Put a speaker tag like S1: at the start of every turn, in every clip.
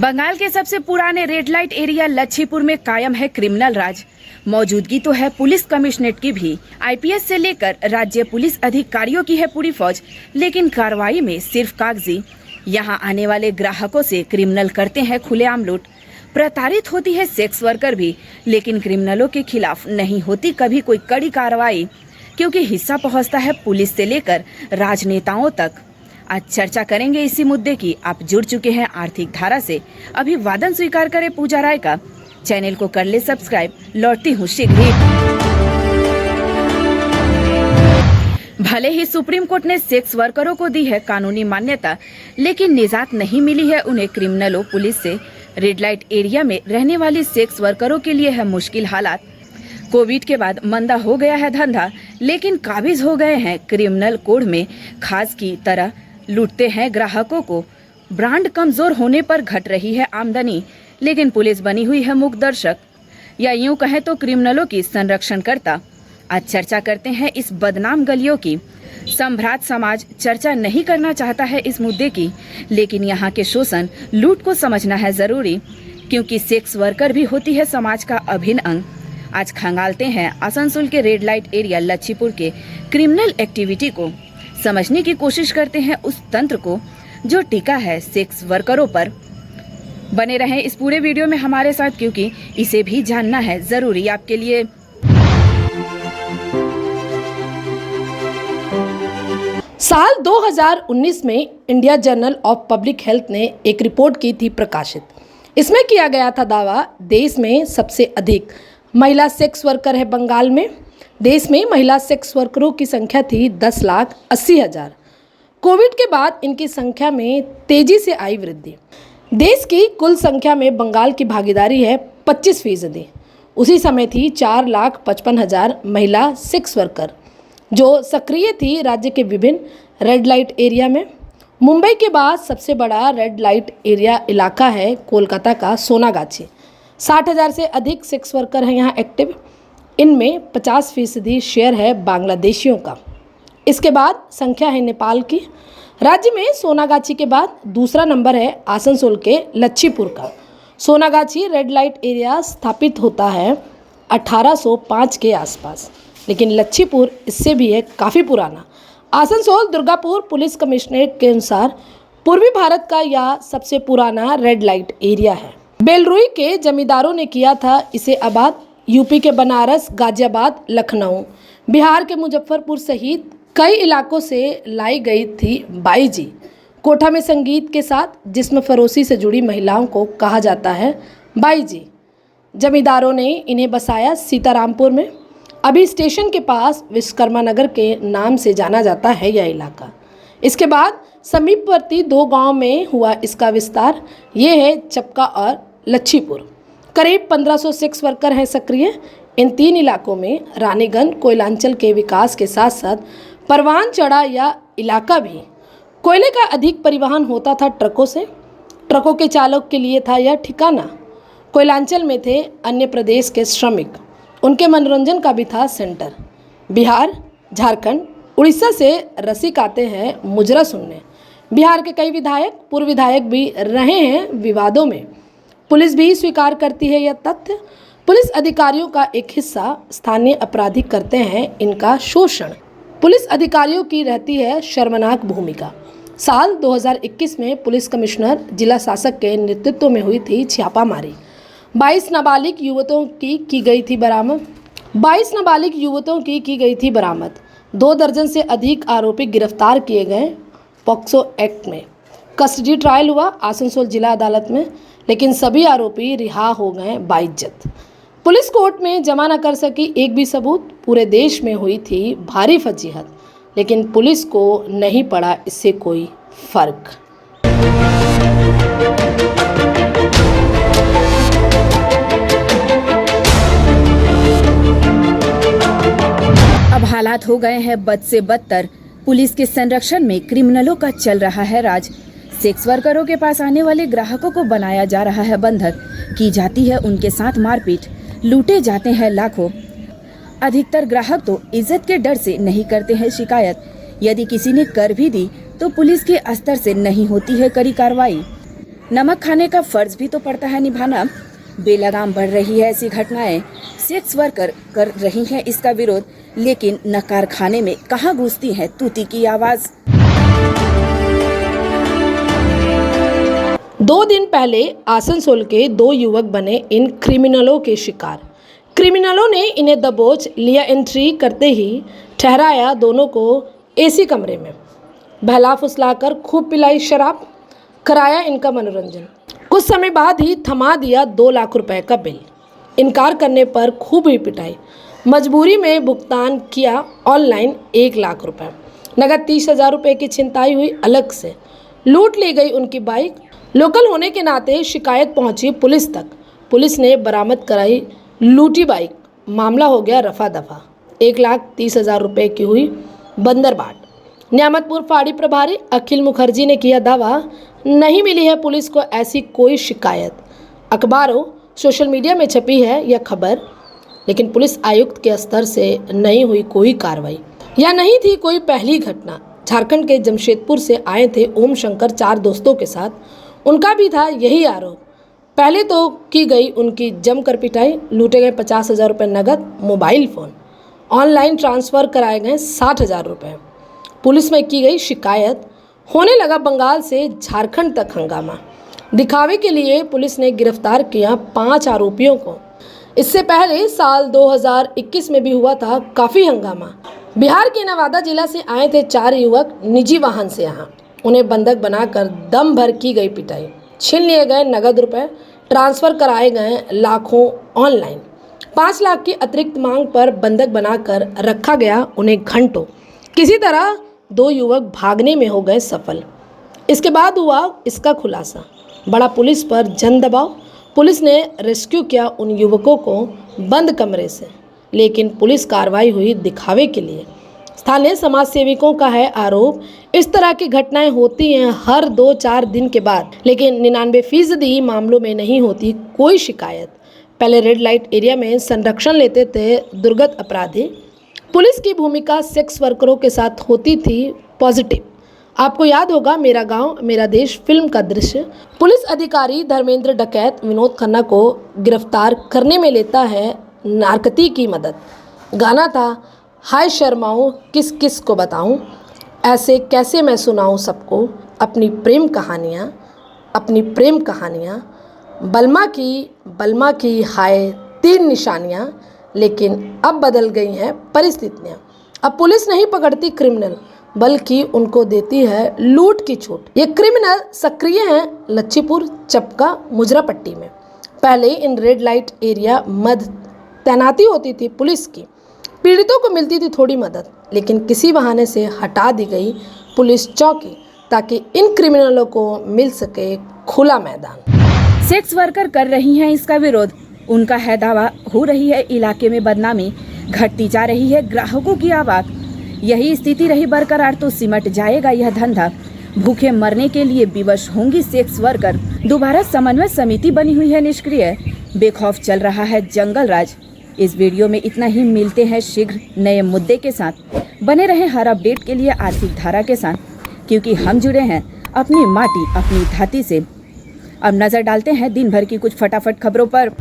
S1: बंगाल के सबसे पुराने रेड लाइट एरिया लच्छीपुर में कायम है क्रिमिनल राज। मौजूदगी तो है पुलिस कमिश्नरेट की भी। आईपीएस से लेकर राज्य पुलिस अधिकारियों की है पूरी फौज, लेकिन कार्रवाई में सिर्फ कागजी। यहाँ आने वाले ग्राहकों से क्रिमिनल करते हैं खुलेआम लूट। प्रताड़ित होती है सेक्स वर्कर भी, लेकिन क्रिमिनलों के खिलाफ नहीं होती कभी कोई कड़ी कार्रवाई, क्योंकि हिस्सा पहुँचता है पुलिस से लेकर राजनेताओं तक। आज चर्चा करेंगे इसी मुद्दे की। आप जुड़ चुके हैं आर्थिक धारा से, अभिवादन स्वीकार करें पूजा राय का। चैनल को कर ले सब्सक्राइब। लौटती हूँ शीघ्र ही। भले ही सुप्रीम कोर्ट ने सेक्स वर्करों को दी है कानूनी मान्यता, लेकिन निजात नहीं मिली है उन्हें क्रिमिनलों पुलिस से। रेड लाइट एरिया में रहने वाली सेक्स वर्करों के लिए है मुश्किल हालात। कोविड के बाद मंदा हो गया है धंधा, लेकिन काबिज हो गए हैं क्रिमिनल कोड में खास की तरह लूटते हैं ग्राहकों को। ब्रांड कमजोर होने पर घट रही है आमदनी, लेकिन पुलिस बनी हुई है मूक दर्शक, या यूं कहें तो क्रिमिनलों की संरक्षण करता। आज चर्चा करते हैं इस बदनाम गलियों की। सम्भ्रात समाज चर्चा नहीं करना चाहता है इस मुद्दे की, लेकिन यहाँ के शोषण लूट को समझना है जरूरी, क्योंकि सेक्स वर्कर भी होती है समाज का अभिन्न अंग। आज खंगालते हैं आसनसोल के रेड लाइट एरिया लच्छीपुर के क्रिमिनल एक्टिविटी को। समझने की कोशिश करते हैं उस तंत्र को जो टिका है सेक्स वर्करों पर। बने रहें इस पूरे वीडियो में हमारे साथ, क्योंकि इसे भी जानना है जरूरी आपके लिए।
S2: साल 2019 में India journal of public health ने एक रिपोर्ट की थी प्रकाशित। इसमें किया गया था दावा, देश में सबसे अधिक महिला सेक्स वर्कर है बंगाल में। देश में महिला सेक्स वर्करों की संख्या थी 10,80,000। कोविड के बाद इनकी संख्या में तेजी से आई वृद्धि। देश की कुल संख्या में बंगाल की भागीदारी है 25%। उसी समय थी 4,55,000 महिला सेक्स वर्कर जो सक्रिय थी राज्य के विभिन्न रेड लाइट एरिया में। मुंबई के बाद सबसे बड़ा रेड लाइट एरिया इलाका है कोलकाता का सोनागाछी। 60,000 से अधिक सेक्स वर्कर हैं यहाँ एक्टिव। इनमें 50% शेयर है बांग्लादेशियों का। इसके बाद संख्या है नेपाल की। राज्य में सोनागाछी के बाद दूसरा नंबर है आसनसोल के लच्छीपुर का। सोनागाछी रेड लाइट एरिया स्थापित होता है 1805 के आसपास, लेकिन लच्छीपुर इससे भी है काफ़ी पुराना। आसनसोल दुर्गापुर पुलिस कमिश्नरेट के अनुसार पूर्वी भारत का यह सबसे पुराना रेड लाइट एरिया है। बेलरुई के जमींदारों ने किया था इसे आबाद। यूपी के बनारस, गाजियाबाद, लखनऊ, बिहार के मुजफ्फरपुर सहित कई इलाकों से लाई गई थी बाईजी। कोठा में संगीत के साथ जिस्म फरोशी से जुड़ी महिलाओं को कहा जाता है बाईजी। जमींदारों ने इन्हें बसाया सीतारामपुर में। अभी स्टेशन के पास विश्वकर्मा नगर के नाम से जाना जाता है यह इलाका। इसके बाद समीपवर्ती 2 गांव में हुआ इसका विस्तार। ये है चपका और लच्छीपुर। करीब 1500 सेक्स वर्कर हैं सक्रिय। इन 3 इलाकों में रानीगंज कोयलांचल के विकास के साथ साथ परवान चढ़ा यह इलाका भी। कोयले का अधिक परिवहन होता था ट्रकों से। ट्रकों के चालक के लिए था यह ठिकाना। कोयलांचल में थे अन्य प्रदेश के श्रमिक, उनके मनोरंजन का भी था सेंटर। बिहार, झारखंड, उड़ीसा से रसिक आते हैं मुजरा सुनने। बिहार के कई विधायक, पूर्व विधायक भी रहे हैं विवादों में। पुलिस भी स्वीकार करती है यह तथ्य। पुलिस अधिकारियों का एक हिस्सा स्थानीय अपराधी करते हैं इनका शोषण। पुलिस अधिकारियों की रहती है शर्मनाक भूमिका। साल 2021 में पुलिस कमिश्नर जिला शासक के नेतृत्व में हुई थी छापामारी। 22 नाबालिग युवकों की गई थी बरामद। 22 नाबालिग युवकों की गई थी बरामद। 2 दर्जन से अधिक आरोपी गिरफ्तार किए गए पॉक्सो एक्ट में। कस्टडी ट्रायल हुआ आसनसोल जिला अदालत में, लेकिन सभी आरोपी रिहा हो गए बाइज्जत। पुलिस कोर्ट में जमा न कर सकी एक भी सबूत। पूरे देश में हुई थी भारी फजीहत, लेकिन पुलिस को नहीं पड़ा इससे कोई फर्क।
S1: अब हालात हो गए हैं बद से बदतर। पुलिस के संरक्षण में क्रिमिनलों का चल रहा है राज। सेक्स वर्करों के पास आने वाले ग्राहकों को बनाया जा रहा है बंधक, की जाती है उनके साथ मारपीट, लूटे जाते हैं लाखों। अधिकतर ग्राहक तो इज्जत के डर से नहीं करते हैं शिकायत। यदि किसी ने कर भी दी तो पुलिस के स्तर से नहीं होती है कड़ी कार्रवाई। नमक खाने का फर्ज भी तो पड़ता है निभाना। बेलगाम बढ़ रही है ऐसी घटनाएं। सेक्स वर्कर कर रही हैं इसका विरोध, लेकिन न कारखाने में कहाँ गूंजती है तूती की आवाज।
S2: 2 दिन पहले आसनसोल के 2 युवक बने इन क्रिमिनलों के शिकार। क्रिमिनलों ने इन्हें दबोच लिया। एंट्री करते ही ठहराया दोनों को एसी कमरे में, बहला फुसलाकर खूब पिलाई शराब, कराया इनका मनोरंजन। कुछ समय बाद ही थमा दिया 2 लाख रुपए का बिल। इनकार करने पर खूब ही पिटाई। मजबूरी में भुगतान किया ऑनलाइन 1 लाख रुपए। नगद 30,000 रुपये की छिनताई हुई। अलग से लूट ली गई उनकी बाइक। लोकल होने के नाते शिकायत पहुंची पुलिस तक। पुलिस ने बरामद कराई लूटी बाइक। मामला हो गया रफा दफा। 1,30,000 रुपये की हुई बंदरबाट। न्यामतपुर फाड़ी प्रभारी अखिल मुखर्जी ने किया दावा, नहीं मिली है पुलिस को ऐसी कोई शिकायत। अखबारों सोशल मीडिया में छपी है यह खबर, लेकिन पुलिस आयुक्त के स्तर से नहीं हुई कोई कार्रवाई। यह नहीं थी कोई पहली घटना। झारखंड के जमशेदपुर से आए थे ओम शंकर 4 दोस्तों के साथ। उनका भी था यही आरोप। पहले तो की गई उनकी जमकर पिटाई। लूटे गए 50,000 रुपये नगद, मोबाइल फ़ोन। ऑनलाइन ट्रांसफ़र कराए गए 60,000 रुपये। पुलिस में की गई शिकायत। होने लगा बंगाल से झारखंड तक हंगामा। दिखावे के लिए पुलिस ने गिरफ्तार किया 5 आरोपियों को। इससे पहले साल 2021 में भी हुआ था काफ़ी हंगामा। बिहार के नवादा जिला से आए थे 4 युवक निजी वाहन से यहाँ। उन्हें बंधक बनाकर दम भर की गई पिटाई। छीन लिए गए नगद रुपए, ट्रांसफ़र कराए गए लाखों ऑनलाइन। 5 लाख की अतिरिक्त मांग पर बंधक बनाकर रखा गया उन्हें घंटों। किसी तरह 2 युवक भागने में हो गए सफल। इसके बाद हुआ इसका खुलासा। बड़ा पुलिस पर जन दबाव। पुलिस ने रेस्क्यू किया उन युवकों को बंद कमरे से, लेकिन पुलिस कार्रवाई हुई दिखावे के लिए। स्थानीय समाज सेविकों का है आरोप, इस तरह की घटनाएं होती हैं हर 2-4 दिन के बाद, लेकिन 99% मामलों में नहीं होती कोई शिकायत। पहले रेड लाइट एरिया में संरक्षण लेते थे दुर्गत अपराधी। पुलिस की भूमिका सेक्स वर्करों के साथ होती थी पॉजिटिव। आपको याद होगा मेरा गांव मेरा देश फिल्म का दृश्य। पुलिस अधिकारी धर्मेंद्र डकैत विनोद खन्ना को गिरफ्तार करने में लेता है नारकती की मदद। गाना था हाय शर्माऊँ किस किस को बताऊँ, ऐसे कैसे मैं सुनाऊँ सबको अपनी प्रेम कहानियाँ। बलमा की हाय 3 निशानियाँ। लेकिन अब बदल गई हैं परिस्थितियाँ। अब पुलिस नहीं पकड़ती क्रिमिनल, बल्कि उनको देती है लूट की छूट। ये क्रिमिनल सक्रिय हैं लच्छीपुर, चपका, मुजरापट्टी में। पहले इन रेड लाइट एरिया मध्य तैनाती होती थी पुलिस की। पीड़ितों को मिलती थी थोड़ी मदद, लेकिन किसी बहाने से हटा दी गई पुलिस चौकी ताकि इन क्रिमिनलों को मिल सके खुला मैदान।
S1: सेक्स वर्कर कर रही हैं इसका विरोध। उनका है दावा, हो रही है इलाके में बदनामी, घटती जा रही है ग्राहकों की आवाज। यही स्थिति रही बरकरार तो सिमट जाएगा यह धंधा। भूखे मरने के लिए विवश होंगी सेक्स वर्कर। दोबारा समन्वय समिति बनी हुई है निष्क्रिय। बेखौफ चल रहा है जंगल राज। इस वीडियो में इतना ही। मिलते हैं शीघ्र नए मुद्दे के साथ। बने रहें हर अपडेट के लिए आर्थिक धारा के साथ, क्योंकि हम जुड़े हैं अपनी माटी अपनी धाती से। अब नजर डालते हैं दिन भर की कुछ फटाफट खबरों पर।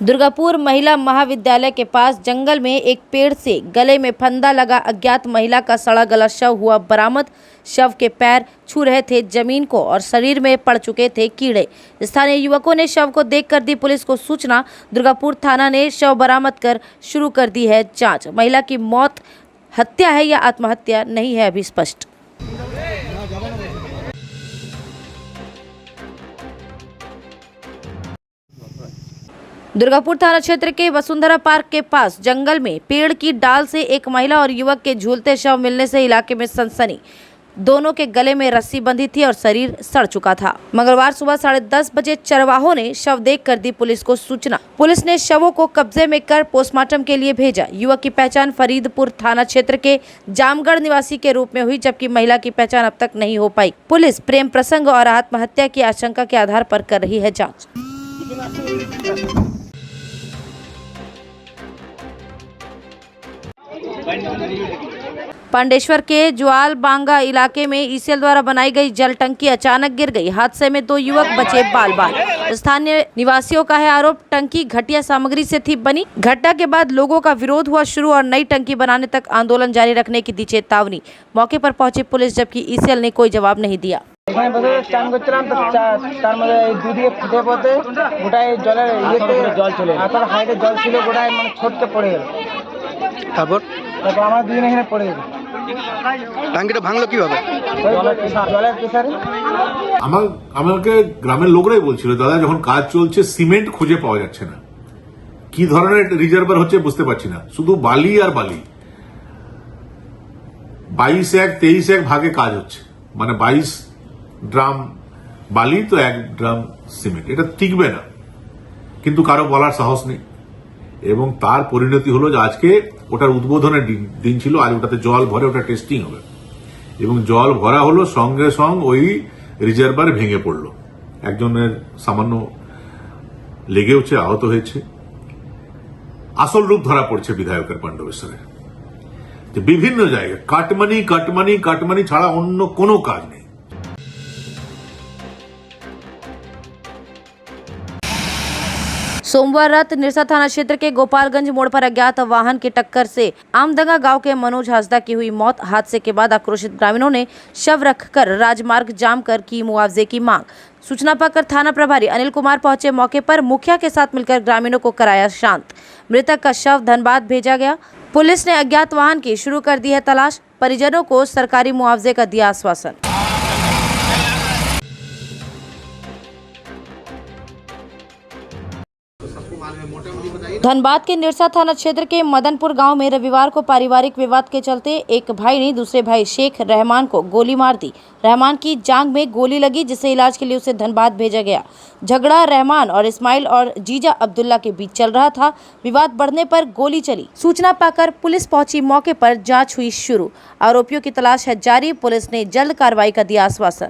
S3: दुर्गापुर महिला महाविद्यालय के पास जंगल में एक पेड़ से गले में फंदा लगा अज्ञात महिला का सड़ा गला शव हुआ बरामद। शव के पैर छू रहे थे जमीन को और शरीर में पड़ चुके थे कीड़े। स्थानीय युवकों ने शव को देखकर दी पुलिस को सूचना। दुर्गापुर थाना ने शव बरामद कर शुरू कर दी है जांच। महिला की मौत हत्या है या आत्महत्या नहीं है अभी स्पष्ट। दुर्गापुर थाना क्षेत्र के वसुंधरा पार्क के पास जंगल में पेड़ की डाल से एक महिला और युवक के झूलते शव मिलने से इलाके में सनसनी। दोनों के गले में रस्सी बंधी थी और शरीर सड़ चुका था। मंगलवार सुबह 10:30 बजे चरवाहों ने शव देखकर दी पुलिस को सूचना। पुलिस ने शवों को कब्जे में कर पोस्टमार्टम के लिए भेजा। युवक की पहचान फरीदपुर थाना क्षेत्र के जामगढ़ निवासी के रूप में हुई, जबकि महिला की पहचान अब तक नहीं हो पाई। पुलिस प्रेम प्रसंग और आत्महत्या की आशंका के आधार पर कर रही है जाँच। पांडेश्वर के ज्वाल बांगा इलाके में ईसीएल द्वारा बनाई गई जल टंकी अचानक गिर गई। हादसे में 2 युवक बचे बाल बाल। स्थानीय निवासियों का है आरोप, टंकी घटिया सामग्री से थी बनी। घटना के बाद लोगों का विरोध हुआ शुरू और नई टंकी बनाने तक आंदोलन जारी रखने की दी चेतावनी। मौके पर पहुंची पुलिस, जबकि ईसीएल ने कोई जवाब नहीं दिया।
S4: এখানে বসে চান করছিলাম তো তার মধ্যে এই দুদিকে ফুটে পড়তে গোটায় জলের ইয়েতে জল চলে তারপর হাইটে জল ছিল গোটায় মানে ছটকে পড়ে গেল।
S5: তারপর
S4: আমার দুদিন এখানে পড়ে গেল
S5: টাঙ্কিটা ভাঙলো কিভাবে?
S4: জলের প্রেসারে।
S6: আমাকে গ্রামের লোকরাই বলছিল, দাদা যখন কাজ চলছে সিমেন্ট খুঁজে পাওয়া যাচ্ছে না, কি ধরনের রিজার্ভার হচ্ছে বুঝতে পারছি না, শুধু বালি আর বালি। 22-1-23 ভাগে কাজ হচ্ছে, মানে 22 ড্রাম বালি তো 1 ড্রাম সিমেন্ট, এটা টিকবে না। কিন্তু কারো বলার সাহস নেই এবং তার পরিণতি হলো যে আজকে ওটার উদ্বোধনের দিন ছিল, আজ ওটাতে জল ভরে ওটা টেস্টিং হবে এবং জল ভরা হলো, সঙ্গে সঙ্গে ওই রিজার্ভার ভেঙে পড়লো। একজনের সামান্য লেগেওছে, আহত হয়েছে। আসল রূপ ধরা পড়ছে বিধায়কের পাণ্ডবেশ্বরের, যে বিভিন্ন জায়গায় কাটমানি কাটমানি কাটমানি ছাড়া অন্য কোনো কাজ নেই।
S3: सोमवार रात निरसा थाना क्षेत्र के गोपालगंज मोड़ पर अज्ञात वाहन की टक्कर से आमदंगा गांव के मनोज हांसदा की हुई मौत। हादसे के बाद आक्रोशित ग्रामीणों ने शव रखकर राजमार्ग जाम कर की मुआवजे की मांग। सूचना पाकर थाना प्रभारी अनिल कुमार पहुंचे मौके पर, मुखिया के साथ मिलकर ग्रामीणों को कराया शांत। मृतक का शव धनबाद भेजा गया। पुलिस ने अज्ञात वाहन की शुरू कर दी है तलाश। परिजनों को सरकारी मुआवजे का दिया आश्वासन। धनबाद के निरसा थाना क्षेत्र के मदनपुर गांव में रविवार को पारिवारिक विवाद के चलते एक भाई ने दूसरे भाई शेख रहमान को गोली मार दी। रहमान की जांघ में गोली लगी, जिसे इलाज के लिए उसे धनबाद भेजा गया। झगड़ा रहमान और इस्माइल और जीजा अब्दुल्ला के बीच चल रहा था। विवाद बढ़ने पर गोली चली। सूचना पाकर पुलिस पहुंची मौके पर, जांच हुई शुरू। आरोपियों की तलाश है जारी। पुलिस ने जल्द कार्रवाई का दिया आश्वासन।